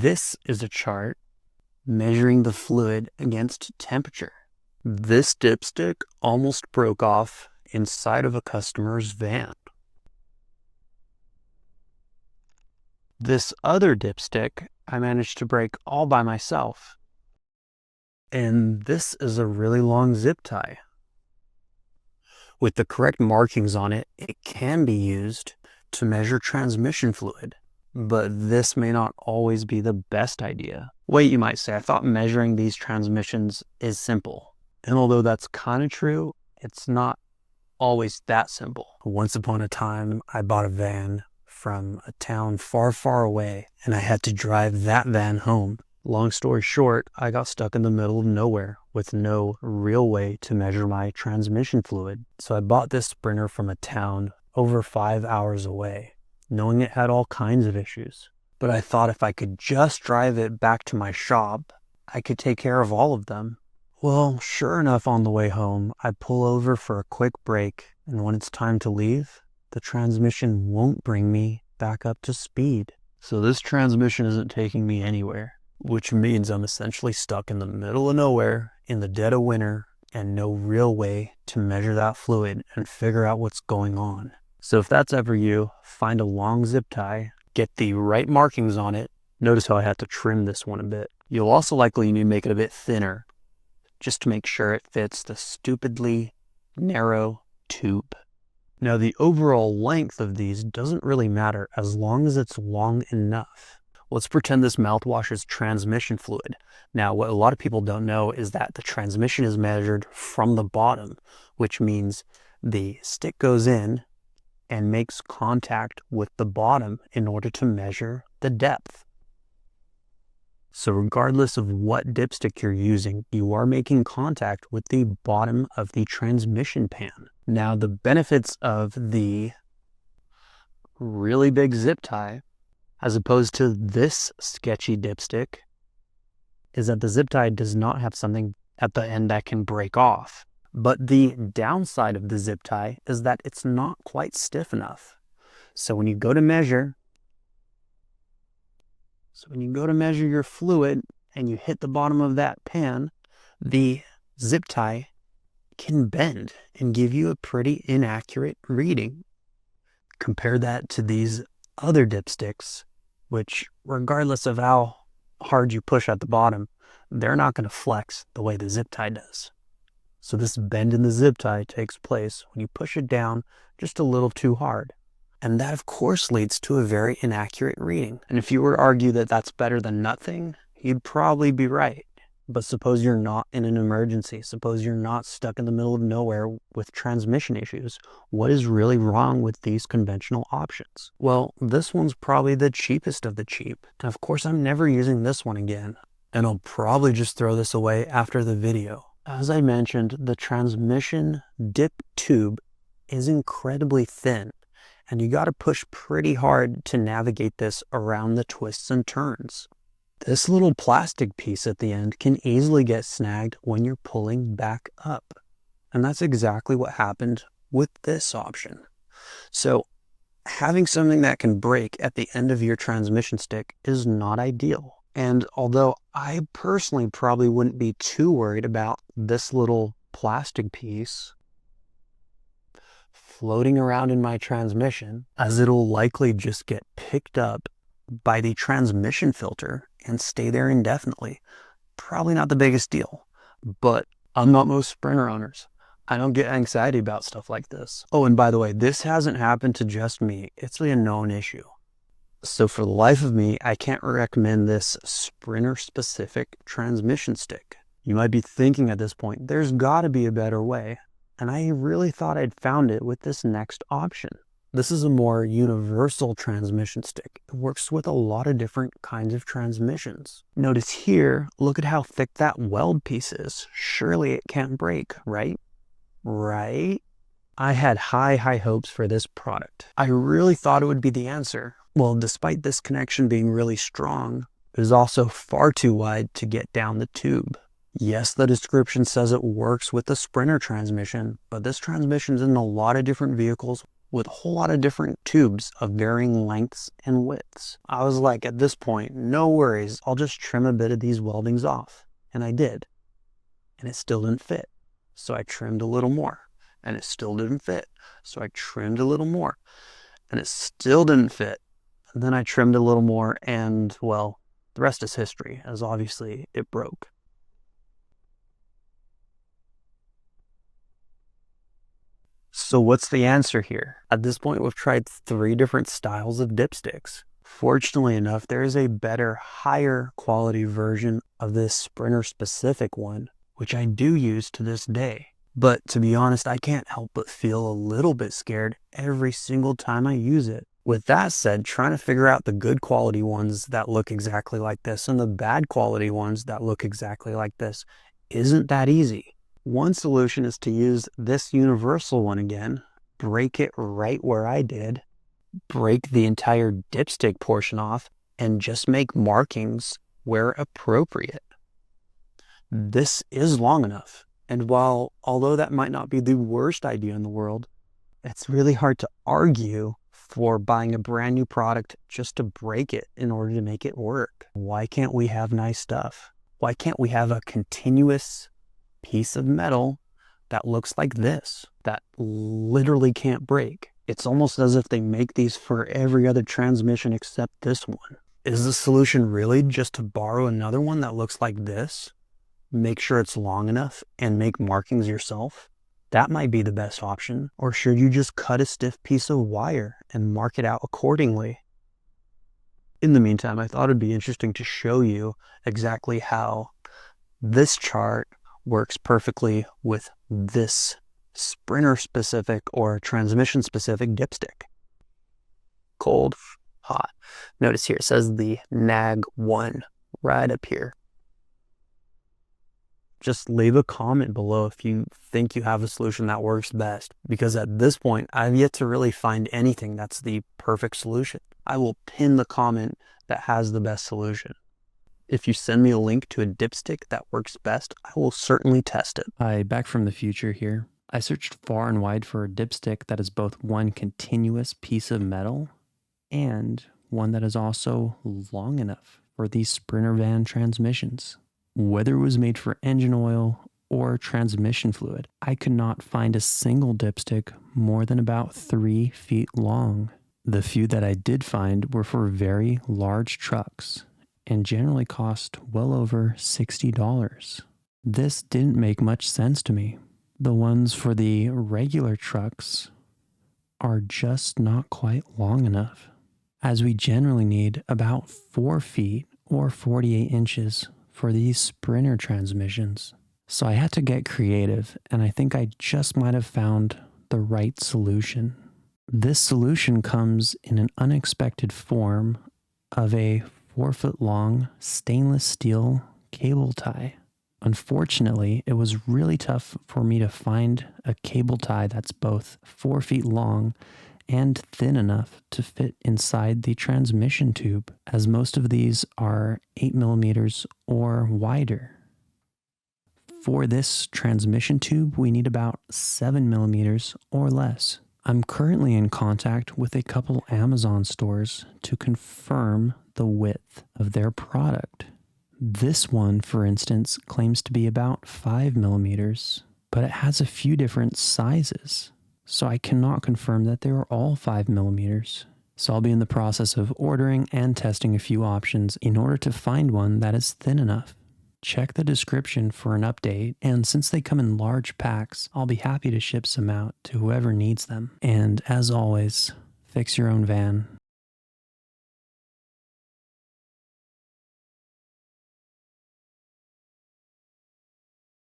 This is a chart measuring the fluid against temperature. This dipstick almost broke off inside of a customer's van. This other dipstick I managed to break all by myself. And this is a really long zip tie. With the correct markings on it, it can be used to measure transmission fluid, but this may not always be the best idea. Wait, you might say, I thought measuring these transmissions is simple. And although that's kind of true, it's not always that simple. Once upon a time, I bought a van from a town far, far away, and I had to drive that van home. Long story short, I got stuck in the middle of nowhere with no real way to measure my transmission fluid. So I bought this Sprinter from a town over 5 hours away, knowing it had all kinds of issues. But I thought if I could just drive it back to my shop, I could take care of all of them. Well, sure enough, on the way home, I pull over for a quick break, and when it's time to leave, the transmission won't bring me back up to speed. So this transmission isn't taking me anywhere, which means I'm essentially stuck in the middle of nowhere in the dead of winter and no real way to measure that fluid and figure out what's going on. So if that's ever you, find a long zip tie, get the right markings on it. Notice how I had to trim this one a bit. You'll also likely need to make it a bit thinner just to make sure it fits the stupidly narrow tube. Now the overall length of these doesn't really matter as long as it's long enough. Let's pretend this mouthwash is transmission fluid. Now, what a lot of people don't know is that the transmission is measured from the bottom, which means the stick goes in and makes contact with the bottom in order to measure the depth. So regardless of what dipstick you're using, you are making contact with the bottom of the transmission pan. Now, the benefits of the really big zip tie as opposed to this sketchy dipstick is that the zip tie does not have something at the end that can break off. But the downside of the zip tie is that it's not quite stiff enough. So when you go to measure your fluid and you hit the bottom of that pan, the zip tie can bend and give you a pretty inaccurate reading. Compare that to these other dipsticks, which regardless of how hard you push at the bottom, they're not going to flex the way the zip tie does. So this bend in the zip tie takes place when you push it down just a little too hard. And that of course leads to a very inaccurate reading. And if you were to argue that that's better than nothing, you'd probably be right. But suppose you're not in an emergency. Suppose you're not stuck in the middle of nowhere with transmission issues. What is really wrong with these conventional options? Well, this one's probably the cheapest of the cheap. And of course, I'm never using this one again. And I'll probably just throw this away after the video. As I mentioned, the transmission dip tube is incredibly thin. And you got to push pretty hard to navigate this around the twists and turns. This little plastic piece at the end can easily get snagged when you're pulling back up. And that's exactly what happened with this option. So having something that can break at the end of your transmission stick is not ideal. And although I personally probably wouldn't be too worried about this little plastic piece floating around in my transmission, as it'll likely just get picked up by the transmission filter and stay there indefinitely. Probably not the biggest deal, but unlike most Sprinter owners, I don't get anxiety about stuff like this. Oh, and by the way, this hasn't happened to just me. It's a known issue. So for the life of me, I can't recommend this Sprinter specific transmission stick. You might be thinking at this point, there's got to be a better way. And I really thought I'd found it with this next option. This is a more universal transmission stick. It works with a lot of different kinds of transmissions. Notice here, look at how thick that weld piece is. Surely it can't break, right? Right? I had high hopes for this product. I really thought it would be the answer. Well, despite this connection being really strong, it is also far too wide to get down the tube. Yes, the description says it works with the Sprinter transmission, but this transmission is in a lot of different vehicles with a whole lot of different tubes of varying lengths and widths. I was like, at this point, no worries, I'll just trim a bit of these weldings off. And I did. And it still didn't fit. So I trimmed a little more. And it still didn't fit. So I trimmed a little more. And it still didn't fit. And then I trimmed a little more, and, well, the rest is history, as obviously it broke. So what's the answer here? At this point, we've tried 3 different styles of dipsticks. Fortunately enough, there is a better, higher quality version of this Sprinter specific one, which I do use to this day. But to be honest, I can't help but feel a little bit scared every single time I use it. With that said, trying to figure out the good quality ones that look exactly like this and the bad quality ones that look exactly like this isn't that easy. One solution is to use this universal one again, break it right where I did, break the entire dipstick portion off, and just make markings where appropriate. This is long enough, and although that might not be the worst idea in the world, it's really hard to argue for buying a brand new product just to break it in order to make it work. Why can't we have nice stuff? Why can't we have a continuous piece of metal that looks like this, that literally can't break? It's almost as if they make these for every other transmission except this one. Is the solution really just to borrow another one that looks like this, make sure it's long enough, and make markings yourself? That might be the best option. Or should you just cut a stiff piece of wire and mark it out accordingly? In the meantime, I thought it'd be interesting to show you exactly how this chart works perfectly with this Sprinter specific or transmission specific dipstick. Cold, hot. Notice here it says the nag 1 right up here. Just leave a comment below if you think you have a solution that works best, because at this point, I've yet to really find anything that's the perfect solution. I will pin the comment that has the best solution. If you send me a link to a dipstick that works best, I will certainly test it. Hi, back from the future here. I searched far and wide for a dipstick that is both one continuous piece of metal and one that is also long enough for these Sprinter van transmissions. Whether it was made for engine oil or transmission fluid, I could not find a single dipstick more than about 3 feet long. The few that I did find were for very large trucks and generally cost well over $60. This didn't make much sense to me. The ones for the regular trucks are just not quite long enough, as we generally need about 4 feet or 48 inches for these Sprinter transmissions. So I had to get creative, and I think I just might have found the right solution. This solution comes in an unexpected form of a 4-foot long stainless steel cable tie. Unfortunately, it was really tough for me to find a cable tie that's both 4 feet long and thin enough to fit inside the transmission tube, as most of these are 8 millimeters or wider. For this transmission tube, we need about 7 millimeters or less. I'm currently in contact with a couple Amazon stores to confirm the width of their product. This one, for instance, claims to be about 5 millimeters, but it has a few different sizes. So I cannot confirm that they are all 5 millimeters. So I'll be in the process of ordering and testing a few options in order to find one that is thin enough. Check the description for an update, and since they come in large packs, I'll be happy to ship some out to whoever needs them. And as always, fix your own van.